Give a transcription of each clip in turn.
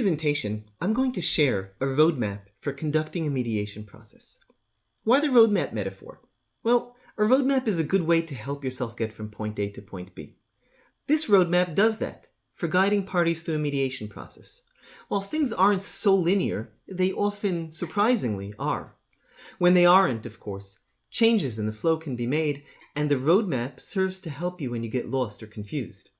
presentation, I'm going to share a roadmap for conducting a mediation process. Why the roadmap metaphor? Well, a roadmap is a good way to help yourself get from point A to point B. This roadmap does that for guiding parties through a mediation process. While things aren't so linear, they often, surprisingly, are. When they aren't, of course, changes in the flow can be made, and the roadmap serves to help you when you get lost or confused.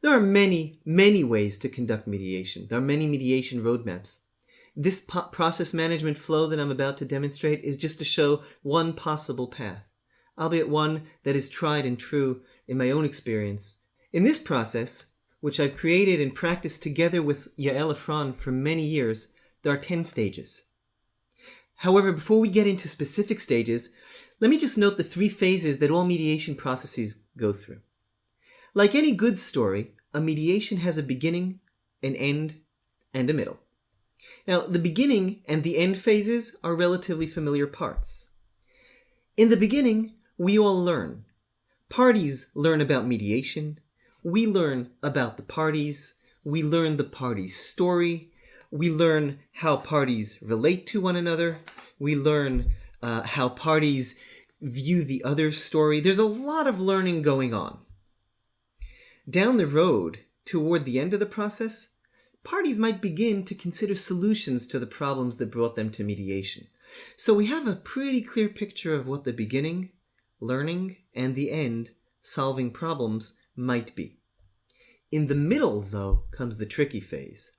There are many, many ways to conduct mediation. There are many mediation roadmaps. This process management flow that I'm about to demonstrate is just to show one possible path, albeit one that is tried and true in my own experience. In this process, which I've created and practiced together with Yael Efron for many years, there are 10 stages. However, before we get into specific stages, let me just note the 3 phases that all mediation processes go through. Like any good story, a mediation has a beginning, an end, and a middle. Now, the beginning and the end phases are relatively familiar parts. In the beginning, we all learn. Parties learn about mediation. We learn about the parties. We learn the parties' story. We learn how parties relate to one another. We learn how parties view the other's story. There's a lot of learning going on. Down the road, toward the end of the process, parties might begin to consider solutions to the problems that brought them to mediation. So we have a pretty clear picture of what the beginning, learning, and the end, solving problems, might be. In the middle, though, comes the tricky phase.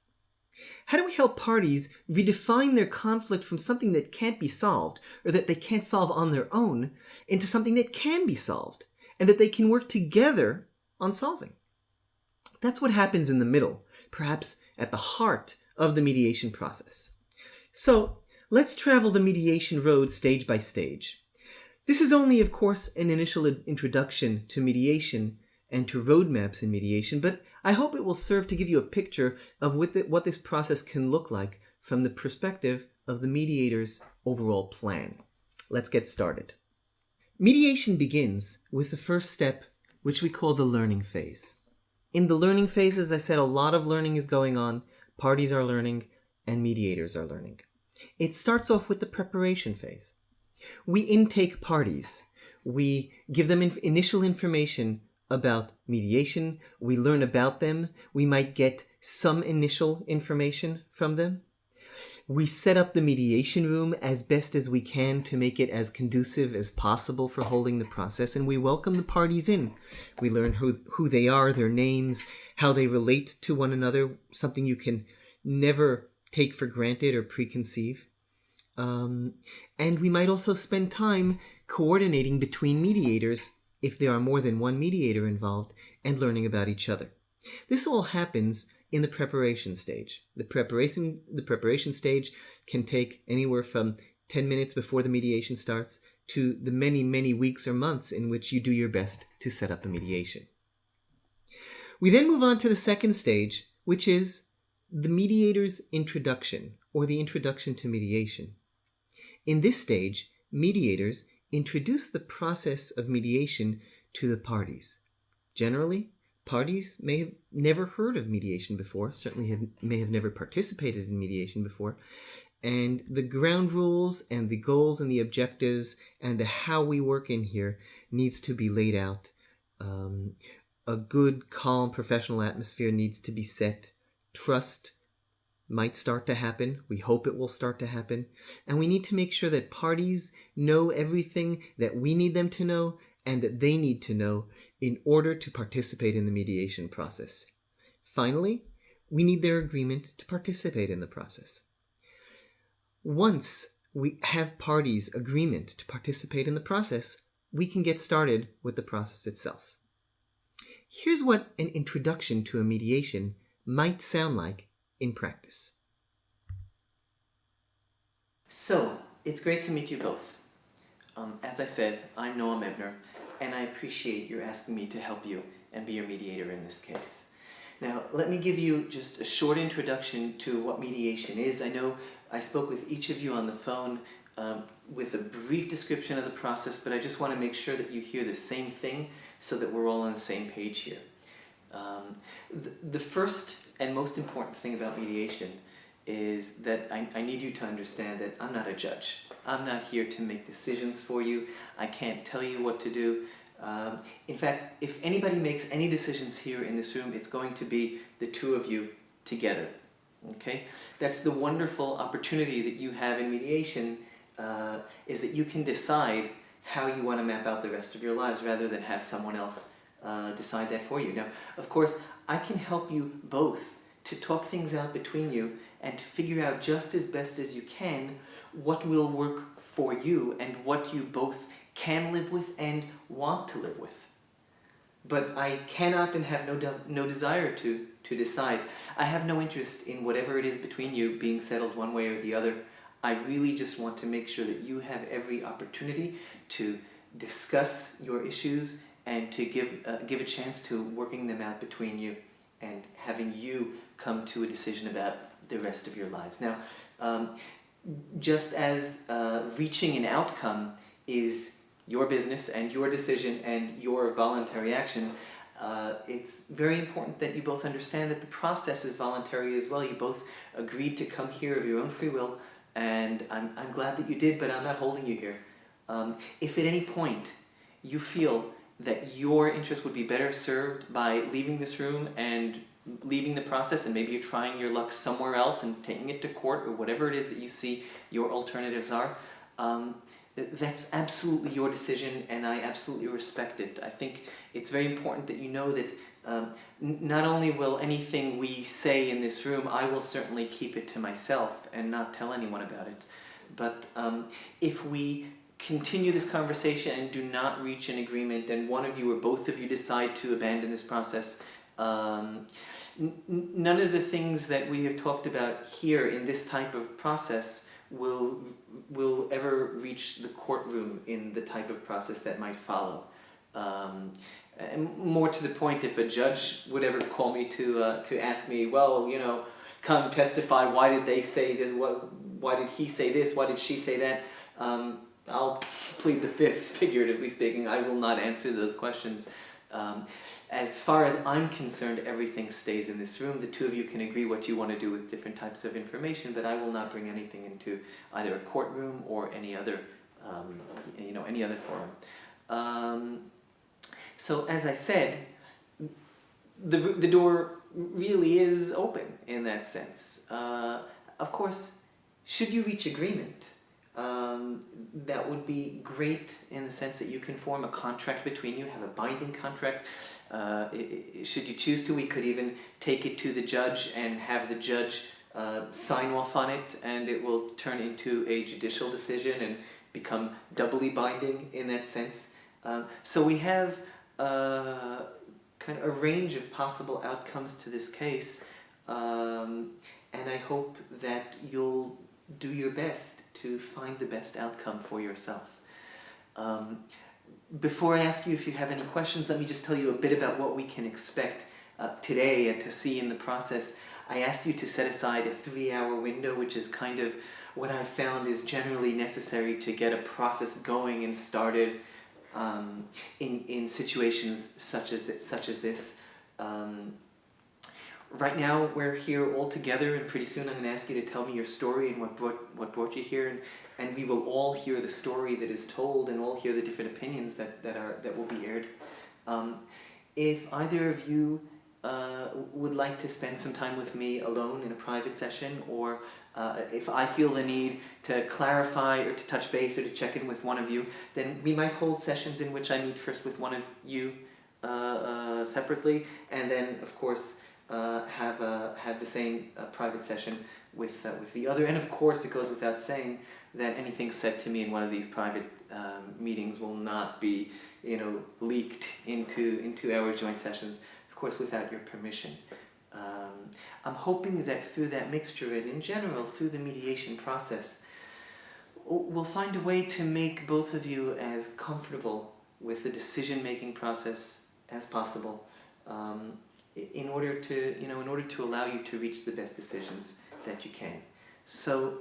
How do we help parties redefine their conflict from something that can't be solved, or that they can't solve on their own, into something that can be solved, and that they can work together on solving? That's what happens in the middle, perhaps at the heart of the mediation process. So, let's travel the mediation road stage by stage. This is only, of course, an initial introduction to mediation and to roadmaps in mediation, but I hope it will serve to give you a picture of what this process can look like from the perspective of the mediator's overall plan. Let's get started. Mediation begins with the first step, which we call the learning phase. In the learning phase, as I said, a lot of learning is going on. Parties are learning, and mediators are learning. It starts off with the preparation phase. We intake parties. We give them initial information about mediation. We learn about them. We might get some initial information from them. We set up the mediation room as best as we can to make it as conducive as possible for holding the process, and we welcome the parties in. We learn who they are, their names, how they relate to one another, something you can never take for granted or preconceive. And we might also spend time coordinating between mediators, if there are more than one mediator involved, and learning about each other. This all happens in the preparation stage. The preparation stage can take anywhere from 10 minutes before the mediation starts to the many, many weeks or months in which you do your best to set up a mediation. We then move on to the second stage, which is the mediator's introduction, or the introduction to mediation. In this stage, mediators introduce the process of mediation to the parties. Generally, parties may have never heard of mediation before, certainly may have never participated in mediation before, and the ground rules and the goals and the objectives and the how we work in here needs to be laid out. A good, calm, professional atmosphere needs to be set. Trust might start to happen. We hope it will start to happen. And we need to make sure that parties know everything that we need them to know and that they need to know in order to participate in the mediation process. Finally, we need their agreement to participate in the process. Once we have parties' agreement to participate in the process, we can get started with the process itself. Here's what an introduction to a mediation might sound like in practice. So, it's great to meet you both. As I said, I'm Noam Ebner, and I appreciate your asking me to help you and be your mediator in this case. Now, let me give you just a short introduction to what mediation is. I know I spoke with each of you on the phone with a brief description of the process, but I just want to make sure that you hear the same thing so that we're all on the same page here. The first and most important thing about mediation is that I need you to understand that I'm not a judge. I'm not here to make decisions for you. I can't tell you what to do. In fact, if anybody makes any decisions here in this room, it's going to be the two of you together. Okay? That's the wonderful opportunity that you have in mediation, is that you can decide how you want to map out the rest of your lives rather than have someone else decide that for you. Now, of course, I can help you both to talk things out between you and to figure out just as best as you can what will work for you and what you both can live with and want to live with. But I cannot and have no desire to decide. I have no interest in whatever it is between you being settled one way or the other. I really just want to make sure that you have every opportunity to discuss your issues and to give a chance to working them out between you and having you come to a decision about the rest of your lives. Now, just as reaching an outcome is your business and your decision and your voluntary action, it's very important that you both understand that the process is voluntary as well. You both agreed to come here of your own free will, and I'm glad that you did, but I'm not holding you here. If at any point you feel that your interest would be better served by leaving this room and leaving the process, and maybe you're trying your luck somewhere else and taking it to court or whatever it is that you see your alternatives are, that's absolutely your decision, and I absolutely respect it. I think it's very important that you know that not only will anything we say in this room, I will certainly keep it to myself and not tell anyone about it. But if we continue this conversation and do not reach an agreement, and one of you or both of you decide to abandon this process, none of the things that we have talked about here in this type of process will ever reach the courtroom in the type of process that might follow. And more to the point, if a judge would ever call me to ask me, well, come testify, why did they say this, why did he say this, why did she say that, I'll plead the fifth, figuratively speaking. I will not answer those questions. As far as I'm concerned, everything stays in this room. The two of you can agree what you want to do with different types of information, but I will not bring anything into either a courtroom or any other, any other forum. So as I said, the door really is open in that sense. Of course, should you reach agreement, that would be great in the sense that you can form a contract between you, have a binding contract. Should you choose to, we could even take it to the judge and have the judge sign off on it, and it will turn into a judicial decision and become doubly binding in that sense. So we have kind of a range of possible outcomes to this case, and I hope that you'll do your best to find the best outcome for yourself. Before I ask you if you have any questions, let me just tell you a bit about what we can expect today and to see in the process. I asked you to set aside a 3-hour window, which is kind of what I found is generally necessary to get a process going and started in situations such as this. Right now we're here all together, and pretty soon I'm going to ask you to tell me your story and what brought you here, and we will all hear the story that is told and all hear the different opinions that will be aired. If either of you would like to spend some time with me alone in a private session, or if I feel the need to clarify or to touch base or to check in with one of you, then we might hold sessions in which I meet first with one of you separately, and then of course have the same private session with the other. And of course, it goes without saying that anything said to me in one of these private meetings will not be leaked into our joint sessions, of course, without your permission. I'm hoping that through that mixture and in general through the mediation process, we'll find a way to make both of you as comfortable with the decision-making process as possible, in order to allow you to reach the best decisions that you can. So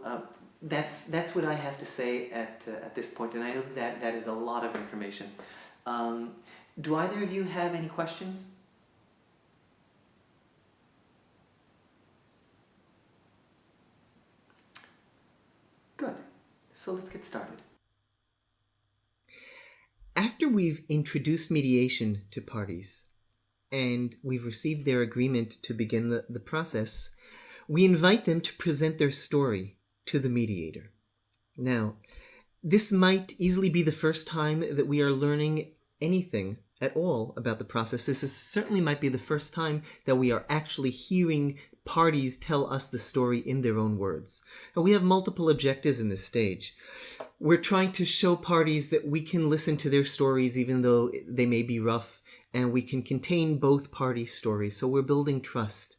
that's what I have to say at this point, and I know that is a lot of information. Do either of you have any questions? So let's get started. After we've introduced mediation to parties and we've received their agreement to begin the process, we invite them to present their story to the mediator. Now, this might easily be the first time that we are learning anything at all about the process. This certainly might be the first time that we are actually hearing parties tell us the story in their own words. And we have multiple objectives in this stage. We're trying to show parties that we can listen to their stories even though they may be rough, and we can contain both parties' stories. So we're building trust.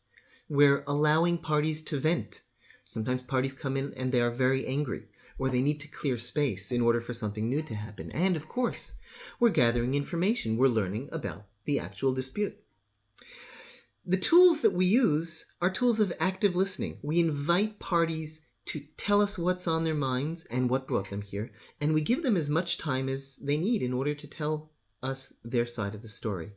We're allowing parties to vent. Sometimes parties come in and they are very angry, or they need to clear space in order for something new to happen. And of course, we're gathering information. We're learning about the actual dispute. The tools that we use are tools of active listening. We invite parties to tell us what's on their minds and what brought them here, and we give them as much time as they need in order to tell us their side of the story.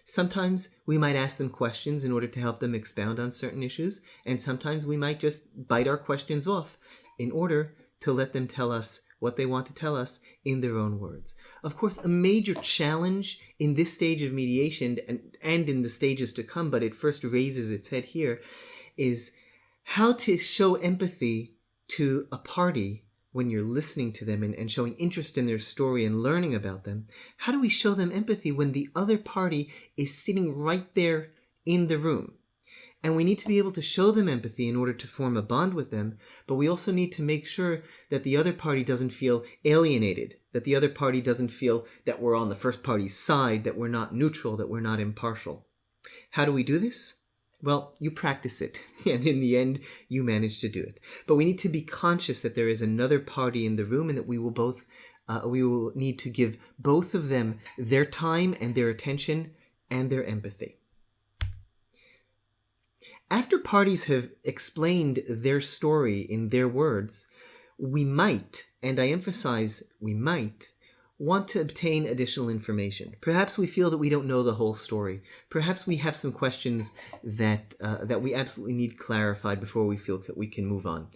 Sometimes we might ask them questions in order to help them expound on certain issues, and sometimes we might just bite our questions off in order to let them tell us what they want to tell us in their own words. Of course, a major challenge in this stage of mediation and in the stages to come, but it first raises its head here, is how to show empathy to a party when you're listening to them and showing interest in their story and learning about them. How do we show them empathy when the other party is sitting right there in the room? And we need to be able to show them empathy in order to form a bond with them, but we also need to make sure that the other party doesn't feel alienated, that the other party doesn't feel that we're on the first party's side, that we're not neutral, that we're not impartial. How do we do this? Well, you practice it, and in the end, you manage to do it. But we need to be conscious that there is another party in the room, and that we will need to give both of them their time and their attention and their empathy. After parties have explained their story in their words, we might, and I emphasize we might, want to obtain additional information. Perhaps we feel that we don't know the whole story. Perhaps we have some questions that we absolutely need clarified before we feel that we can move on.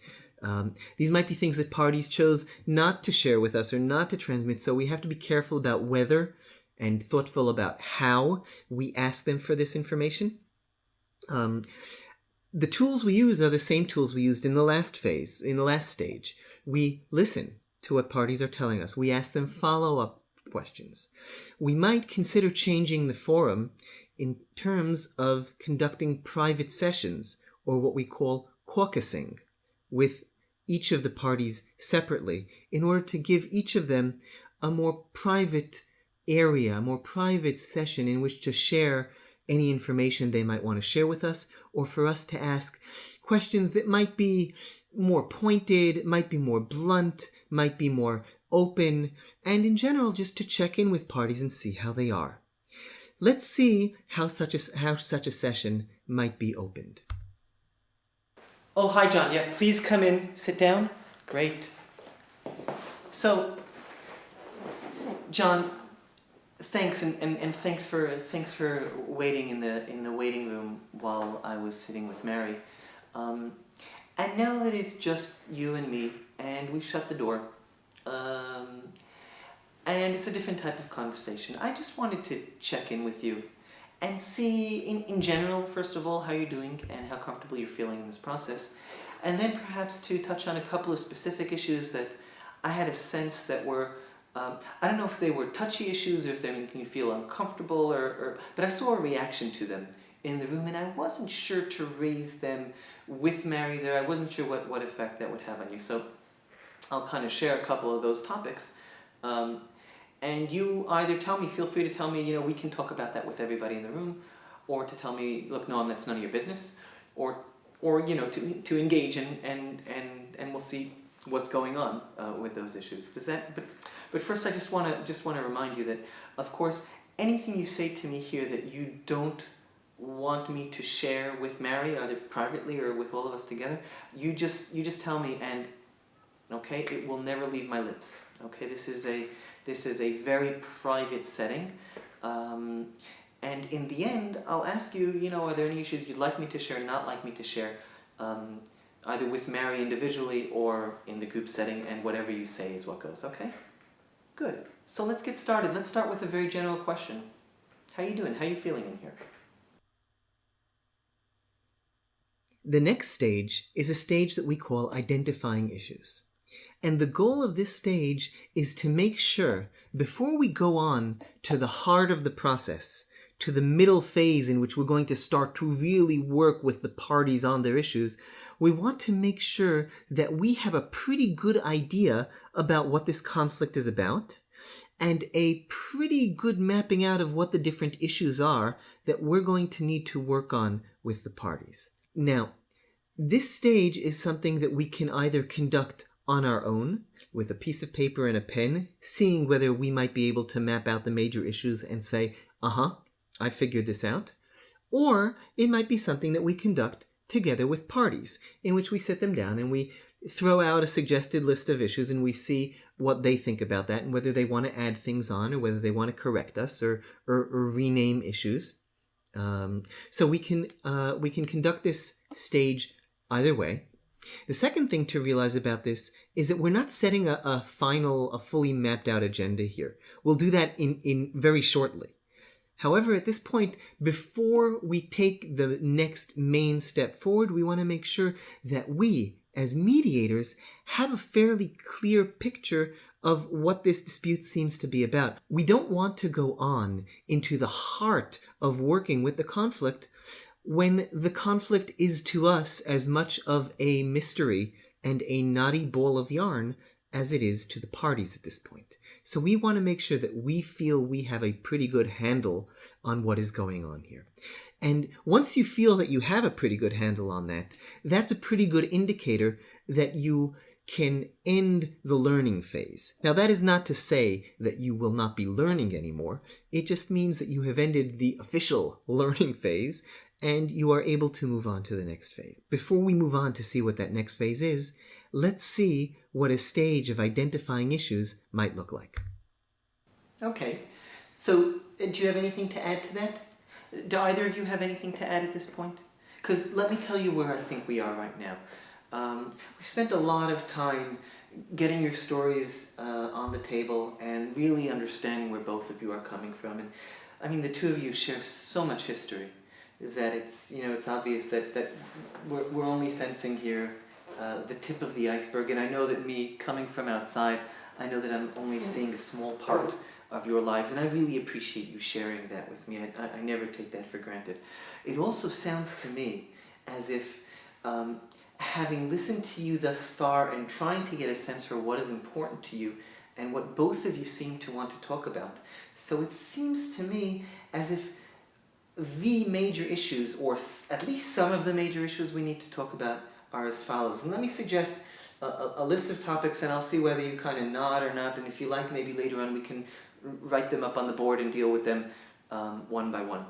These might be things that parties chose not to share with us or not to transmit, so we have to be careful about whether and thoughtful about how we ask them for this information. The tools we use are the same tools we used in the last phase, in the last stage. We listen to what parties are telling us. We ask them follow-up questions. We might consider changing the forum in terms of conducting private sessions, or what we call caucusing, with each of the parties separately, in order to give each of them a more private area, a more private session in which to share any information they might want to share with us, or for us to ask questions that might be more pointed, might be more blunt, might be more open, and in general just to check in with parties and see how they are. Let's see how such a session might be opened. Oh, hi, John. Yeah, please come in. Sit down. Great. So, John, thanks and thanks for waiting in the waiting room while I was sitting with Mary. And now that it's just you and me, and we've shut the door, and it's a different type of conversation, I just wanted to check in with you and see, in general, first of all, how you're doing and how comfortable you're feeling in this process, and then perhaps to touch on a couple of specific issues that I had a sense that were, I don't know if they were touchy issues or if they're making you feel uncomfortable, but I saw a reaction to them in the room, and I wasn't sure to raise them with Mary there. I wasn't sure what effect that would have on you. So I'll kind of share a couple of those topics. And you either feel free to tell me, we can talk about that with everybody in the room, or to tell me, look, no, that's none of your business, or to engage and we'll see what's going on with those issues. But first I just want to remind you that, of course, anything you say to me here that you don't want me to share with Mary, either privately or with all of us together, you just tell me, and okay, it will never leave my lips. Okay, this is a very private setting, and in the end, I'll ask you, are there any issues you'd like me to share, not like me to share? either with Mary individually or in the group setting, and whatever you say is what goes, okay? Good. So let's get started. Let's start with a very general question. How you doing? How you feeling in here? The next stage is a stage that we call identifying issues. And the goal of this stage is to make sure, before we go on to the heart of the process, to the middle phase in which we're going to start to really work with the parties on their issues, we want to make sure that we have a pretty good idea about what this conflict is about, and a pretty good mapping out of what the different issues are that we're going to need to work on with the parties. Now, this stage is something that we can either conduct on our own, with a piece of paper and a pen, seeing whether we might be able to map out the major issues and say, I figured this out. Or it might be something that we conduct together with parties, in which we sit them down and we throw out a suggested list of issues and we see what they think about that and whether they want to add things on or whether they want to correct us or rename issues. So we can conduct this stage either way. The second thing to realize about this is that we're not setting a fully mapped out agenda here. We'll do that in very shortly. However, at this point, before we take the next main step forward, we want to make sure that we, as mediators, have a fairly clear picture of what this dispute seems to be about. We don't want to go on into the heart of working with the conflict when the conflict is to us as much of a mystery and a knotty ball of yarn as it is to the parties at this point. So we want to make sure that we feel we have a pretty good handle on what is going on here. And once you feel that you have a pretty good handle on that, that's a pretty good indicator that you can end the learning phase. Now, that is not to say that you will not be learning anymore. It just means that you have ended the official learning phase and you are able to move on to the next phase. Before we move on to see what that next phase is, let's see what a stage of identifying issues might look like. Okay, so do you have anything to add to that? Do either of you have anything to add at this point? Because let me tell you where I think we are right now. We spent a lot of time getting your stories on the table and really understanding where both of you are coming from. And I mean, the two of you share so much history that it's obvious that we're only sensing here the tip of the iceberg. And I know that me coming from outside, I know that I'm only seeing a small part of your lives, and I really appreciate you sharing that with me. I never take that for granted. It also sounds to me as if having listened to you thus far and trying to get a sense for what is important to you and what both of you seem to want to talk about. So it seems to me as if the major issues, or at least some of the major issues we need to talk about, are as follows. And let me suggest a list of topics, and I'll see whether you kind of nod or not, and if you like, maybe later on we can write them up on the board and deal with them one by one.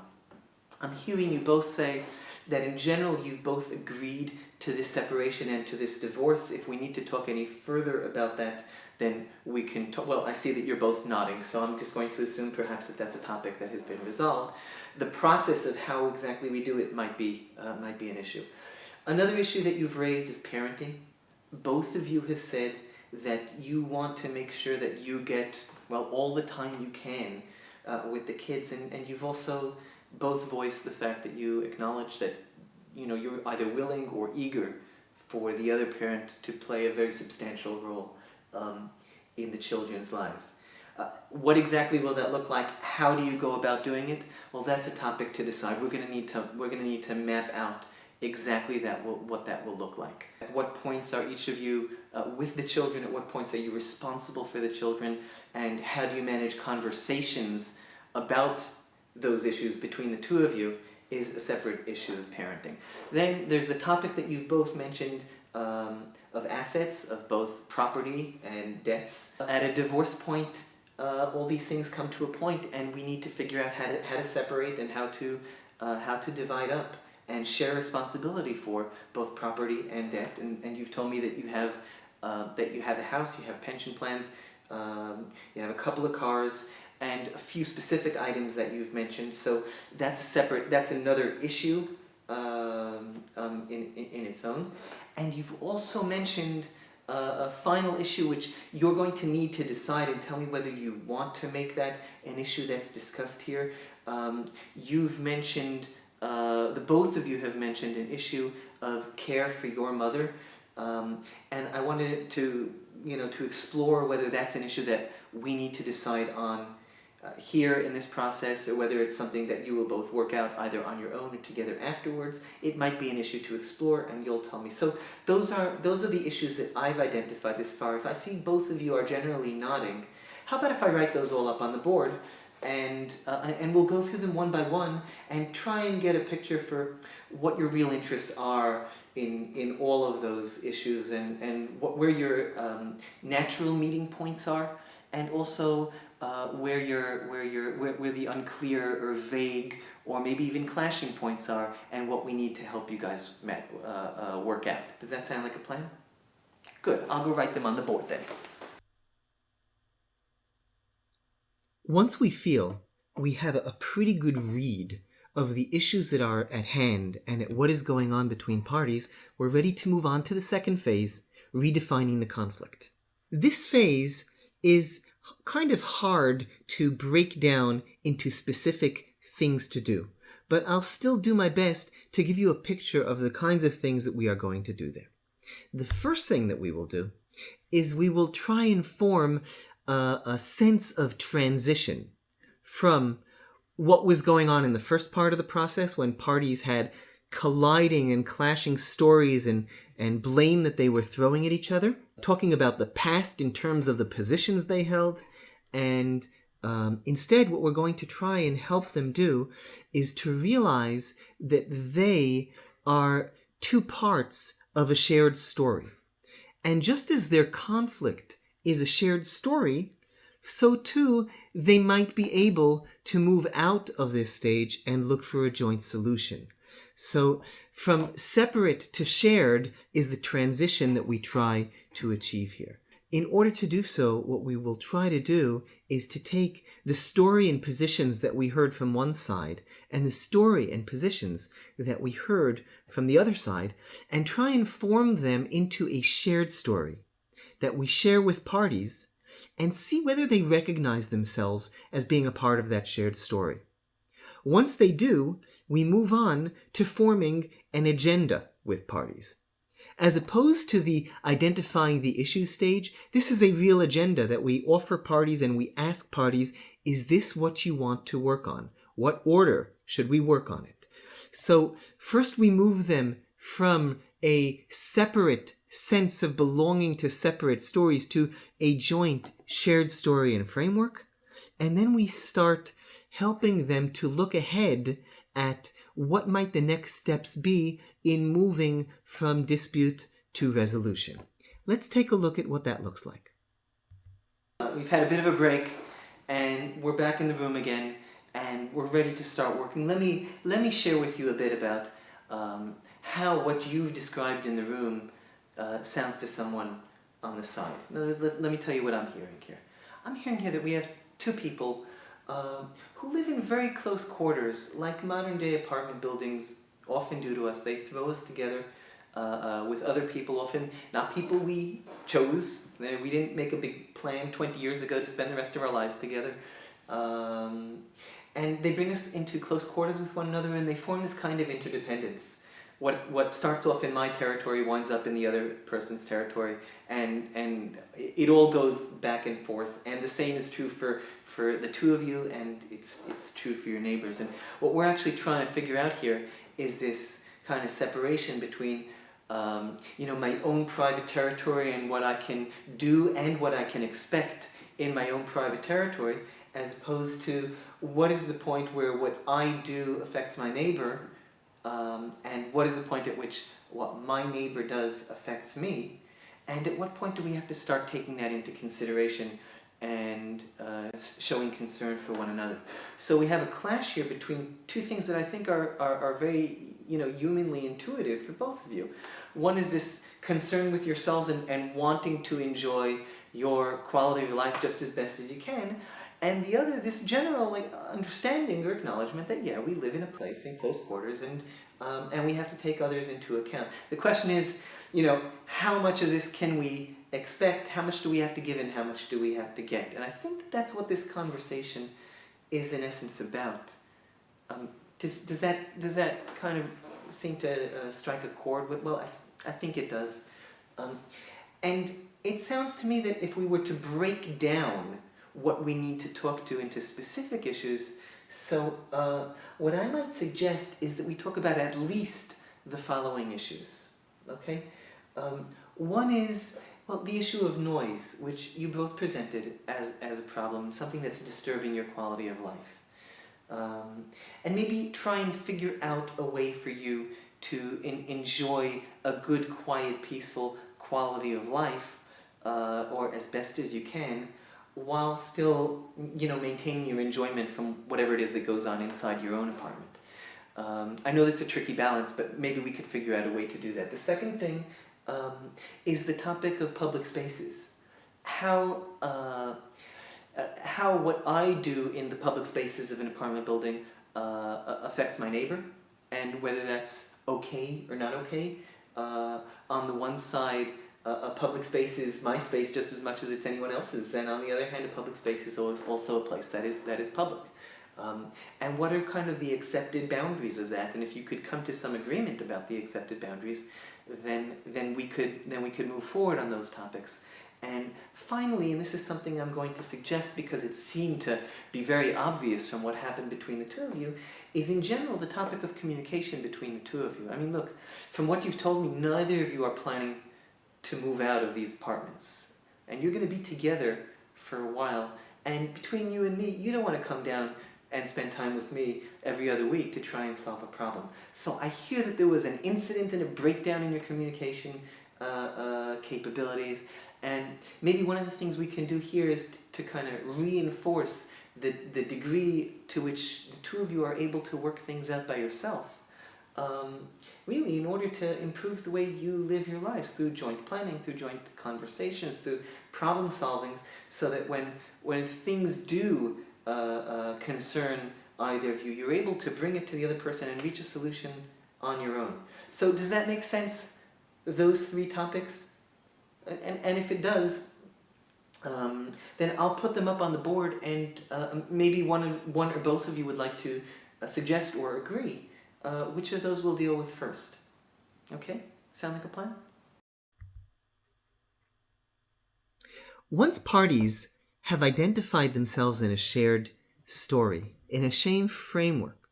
I'm hearing you both say that in general you both agreed to this separation and to this divorce. If we need to talk any further about that, then we can talk. Well, I see that you're both nodding, so I'm just going to assume perhaps that that's a topic that has been resolved. The process of how exactly we do it might be an issue. Another issue that you've raised is parenting. Both of you have said that you want to make sure that you get, well, all the time you can with the kids, and you've also both voiced the fact that you acknowledge that you're either willing or eager for the other parent to play a very substantial role in the children's lives. What exactly will that look like? How do you go about doing it? Well, that's a topic to decide. We're going to need to map out exactly what that will look like. At what points are each of you with the children? At what points are you responsible for the children? And how do you manage conversations about those issues between the two of you is a separate issue of parenting. Then there's the topic that you've both mentioned of assets, of both property and debts. At a divorce point, all these things come to a point, and we need to figure out how to separate and how to divide up and share responsibility for both property and debt. And you've told me that you have a house, you have pension plans, you have a couple of cars, and a few specific items that you've mentioned. So that's another issue in its own. And you've also mentioned a final issue which you're going to need to decide and tell me whether you want to make that an issue that's discussed here. You've mentioned, the both of you have mentioned an issue of care for your mother. And I wanted to, to explore whether that's an issue that we need to decide on here in this process, or whether it's something that you will both work out either on your own or together afterwards. It might be an issue to explore, and you'll tell me. So those are the issues that I've identified this far. If I see both of you are generally nodding, how about if I write those all up on the board, and we'll go through them one by one and try and get a picture for what your real interests are in all of those issues, and where your natural meeting points are, and also where the unclear or vague or maybe even clashing points are, and what we need to help you guys work out. Does that sound like a plan? Good. I'll go write them on the board then. Once we feel we have a pretty good read of the issues that are at hand and at what is going on between parties, we're ready to move on to the second phase, redefining the conflict. This phase is kind of hard to break down into specific things to do, but I'll still do my best to give you a picture of the kinds of things that we are going to do there. The first thing that we will do is we will try and form a sense of transition from what was going on in the first part of the process, when parties had colliding and clashing stories and blame that they were throwing at each other, talking about the past in terms of the positions they held, and instead what we're going to try and help them do is to realize that they are two parts of a shared story. And just as their conflict is a shared story, so too they might be able to move out of this stage and look for a joint solution. So from separate to shared is the transition that we try to achieve here. In order to do so, what we will try to do is to take the story and positions that we heard from one side and the story and positions that we heard from the other side, and try and form them into a shared story that we share with parties, and see whether they recognize themselves as being a part of that shared story. Once they do, we move on to forming an agenda with parties. As opposed to the identifying the issue stage, this is a real agenda that we offer parties, and we ask parties, is this what you want to work on? What order should we work on it? So first we move them from a separate sense of belonging to separate stories to a joint shared story and framework. And then we start helping them to look ahead at what might the next steps be in moving from dispute to resolution. Let's take a look at what that looks like. We've had a bit of a break, and we're back in the room again, and we're ready to start working. Let me share with you a bit about how what you've described in the room sounds to someone on the side. Let me tell you what I'm hearing here. I'm hearing here that we have two people who live in very close quarters, like modern-day apartment buildings often do to us. They throw us together with other people, often not people we chose. We didn't make a big plan 20 years ago to spend the rest of our lives together. And they bring us into close quarters with one another, and they form this kind of interdependence. What starts off in my territory winds up in the other person's territory, and it all goes back and forth. And the same is true for the two of you, and it's true for your neighbors. And what we're actually trying to figure out here is this kind of separation between my own private territory and what I can do and what I can expect in my own private territory, as opposed to what is the point where what I do affects my neighbor, and what is the point at which what my neighbor does affects me, and at what point do we have to start taking that into consideration and showing concern for one another. So we have a clash here between two things that I think are very humanly intuitive for both of you. One is this concern with yourselves and wanting to enjoy your quality of life just as best as you can, and the other, this general understanding or acknowledgement that we live in a place in close quarters, and and we have to take others into account. The question is, how much of this can we expect? How much do we have to give and how much do we have to get? And I think that that's what this conversation is in essence about. Does that kind of seem to strike a chord with? Well, I think it does. And it sounds to me that if we were to break down what we need to talk to into specific issues, so what I might suggest is that we talk about at least the following issues. Okay? One is, well, the issue of noise, which you both presented as a problem, something that's disturbing your quality of life. And maybe try and figure out a way for you to enjoy a good, quiet, peaceful quality of life, or as best as you can, while still, maintaining your enjoyment from whatever it is that goes on inside your own apartment. I know that's a tricky balance, but maybe we could figure out a way to do that. The second thing is the topic of public spaces. How what I do in the public spaces of an apartment building affects my neighbor, and whether that's okay or not okay. On the one side, a public space is my space just as much as it's anyone else's, and on the other hand, a public space is also a place that is public. And what are kind of the accepted boundaries of that? And if you could come to some agreement about the accepted boundaries, then we could move forward on those topics. And finally, and this is something I'm going to suggest because it seemed to be very obvious from what happened between the two of you, is in general the topic of communication between the two of you. I mean, look, from what you've told me, neither of you are planning to move out of these apartments. And you're going to be together for a while. And between you and me, you don't want to come down and spend time with me every other week to try and solve a problem. So I hear that there was an incident and a breakdown in your communication capabilities. And maybe one of the things we can do here is to kind of reinforce the degree to which the two of you are able to work things out by yourself. Really, in order to improve the way you live your lives through joint planning, through joint conversations, through problem solving, so that when things do concern either of you, you're able to bring it to the other person and reach a solution on your own. So does that make sense, those three topics? And if it does, then I'll put them up on the board, and maybe one or both of you would like to suggest or agree which of those we'll deal with first. Okay? Sound like a plan? Once parties have identified themselves in a shared story, in a shame framework,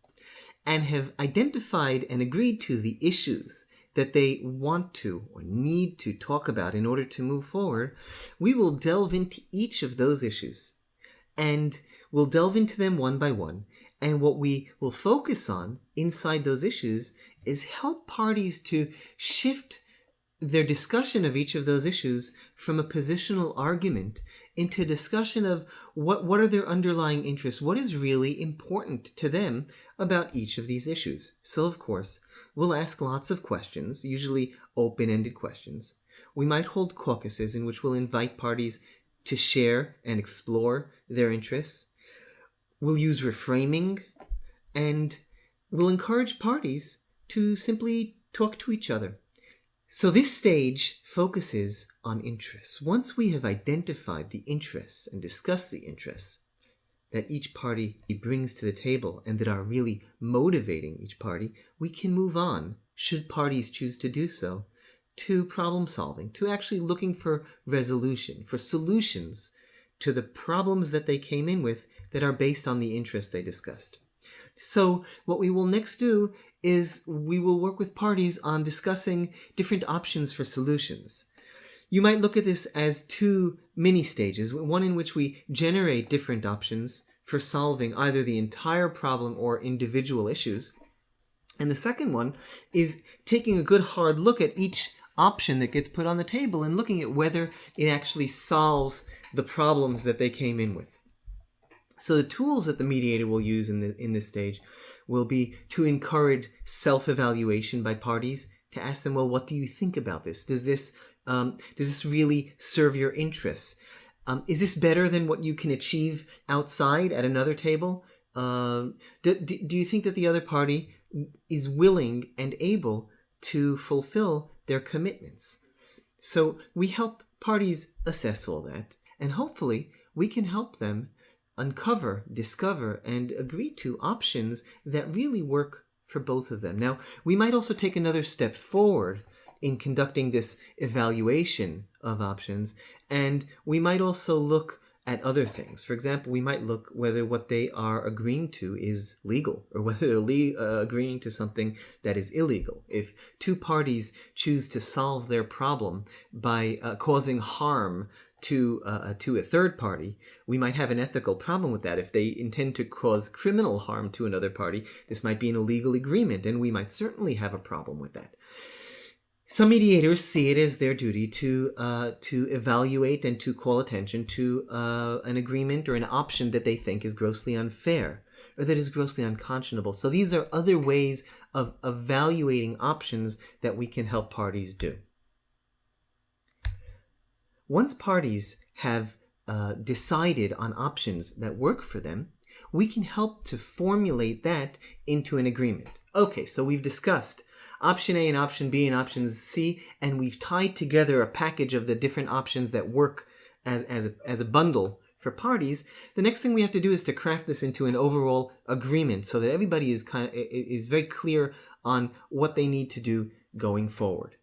and have identified and agreed to the issues that they want to or need to talk about in order to move forward, we will delve into each of those issues. And we'll delve into them one by one. And what we will focus on inside those issues is help parties to shift their discussion of each of those issues from a positional argument into a discussion of what are their underlying interests, what is really important to them about each of these issues. So, of course, we'll ask lots of questions, usually open-ended questions. We might hold caucuses in which we'll invite parties to share and explore their interests. We'll use reframing, and we'll encourage parties to simply talk to each other. So this stage focuses on interests. Once we have identified the interests and discussed the interests that each party brings to the table and that are really motivating each party, we can move on, should parties choose to do so, to problem solving, to actually looking for resolution, for solutions to the problems that they came in with that are based on the interests they discussed. So what we will next do is we will work with parties on discussing different options for solutions. You might look at this as two mini stages, one in which we generate different options for solving either the entire problem or individual issues. And the second one is taking a good hard look at each option that gets put on the table and looking at whether it actually solves the problems that they came in with. So the tools that the mediator will use in this stage will be to encourage self-evaluation by parties, to ask them, well, what do you think about this? Does this really serve your interests? Is this better than what you can achieve outside at another table? Do you think that the other party is willing and able to fulfill their commitments? So we help parties assess all that, and hopefully we can help them uncover, discover, and agree to options that really work for both of them. Now, we might also take another step forward in conducting this evaluation of options, and we might also look at other things. For example, we might look whether what they are agreeing to is legal, or whether they're agreeing to something that is illegal. If two parties choose to solve their problem by causing harm to a third party, we might have an ethical problem with that. If they intend to cause criminal harm to another party, this might be an illegal agreement, and we might certainly have a problem with that. Some mediators see it as their duty to evaluate and to call attention to an agreement or an option that they think is grossly unfair or that is grossly unconscionable. So these are other ways of evaluating options that we can help parties do. Once parties have decided on options that work for them, we can help to formulate that into an agreement. Okay, so we've discussed option A and option B and option C, and we've tied together a package of the different options that work as a bundle for parties. The next thing we have to do is to craft this into an overall agreement so that everybody is very clear on what they need to do going forward.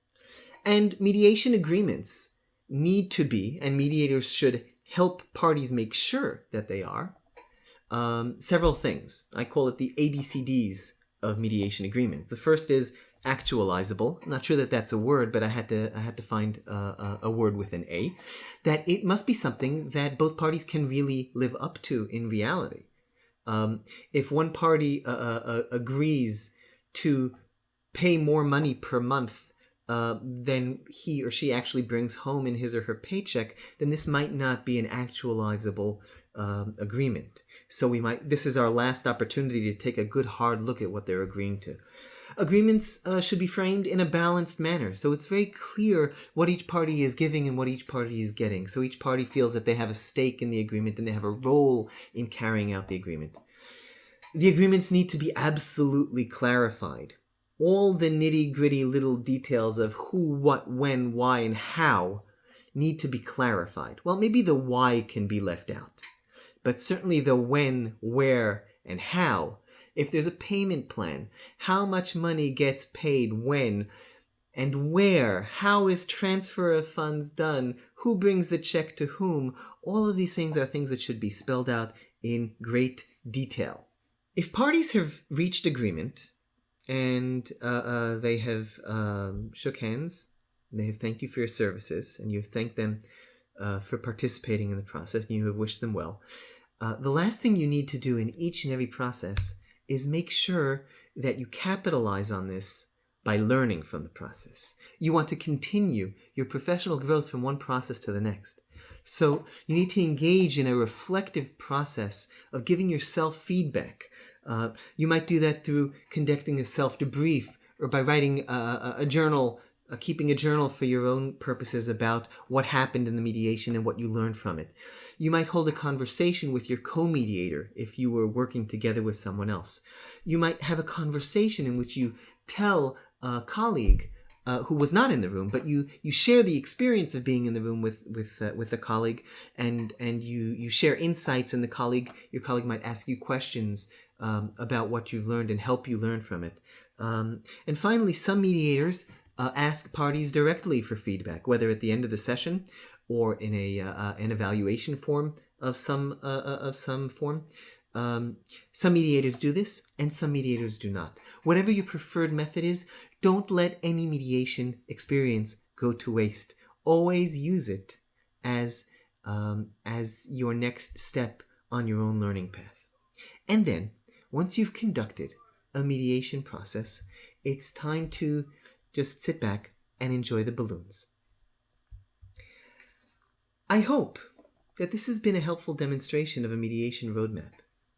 And mediation agreements need to be, and mediators should help parties make sure that they are, several things. I call it the ABCDs of mediation agreements. The first is actualizable. I'm not sure that that's a word, but I had to find a word with an A. That it must be something that both parties can really live up to in reality. If one party agrees to pay more money per month than he or she actually brings home in his or her paycheck, then this might not be an actualizable agreement. So this is our last opportunity to take a good hard look at what they're agreeing to. Agreements should be framed in a balanced manner, so it's very clear what each party is giving and what each party is getting. So each party feels that they have a stake in the agreement and they have a role in carrying out the agreement. The agreements need to be absolutely clarified. All the nitty-gritty little details of who, what, when, why, and how need to be clarified. Well, maybe the why can be left out, but certainly the when, where, and how. If there's a payment plan, how much money gets paid when and where, how is transfer of funds done, who brings the check to whom, all of these things are things that should be spelled out in great detail. If parties have reached agreement and they have shook hands, they have thanked you for your services, and you have thanked them for participating in the process, and you have wished them well, the last thing you need to do in each and every process is make sure that you capitalize on this by learning from the process. You want to continue your professional growth from one process to the next. So you need to engage in a reflective process of giving yourself feedback. You might do that through conducting a self-debrief or by writing a journal, keeping a journal for your own purposes about what happened in the mediation and what you learned from it. You might hold a conversation with your co-mediator if you were working together with someone else. You might have a conversation in which you tell a colleague who was not in the room, but you share the experience of being in the room with a colleague, and you share insights, and your colleague might ask you questions about what you've learned and help you learn from it. And finally, some mediators ask parties directly for feedback, whether at the end of the session or in an evaluation form of some form. Some mediators do this, and some mediators do not. Whatever your preferred method is, don't let any mediation experience go to waste. Always use it as your next step on your own learning path. And then, once you've conducted a mediation process, it's time to just sit back and enjoy the balloons. I hope that this has been a helpful demonstration of a mediation roadmap.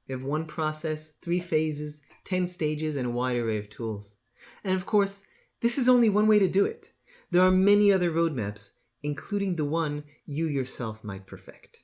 We have one process, 3 phases, 10 stages, and a wide array of tools. And of course, this is only one way to do it. There are many other roadmaps, including the one you yourself might perfect.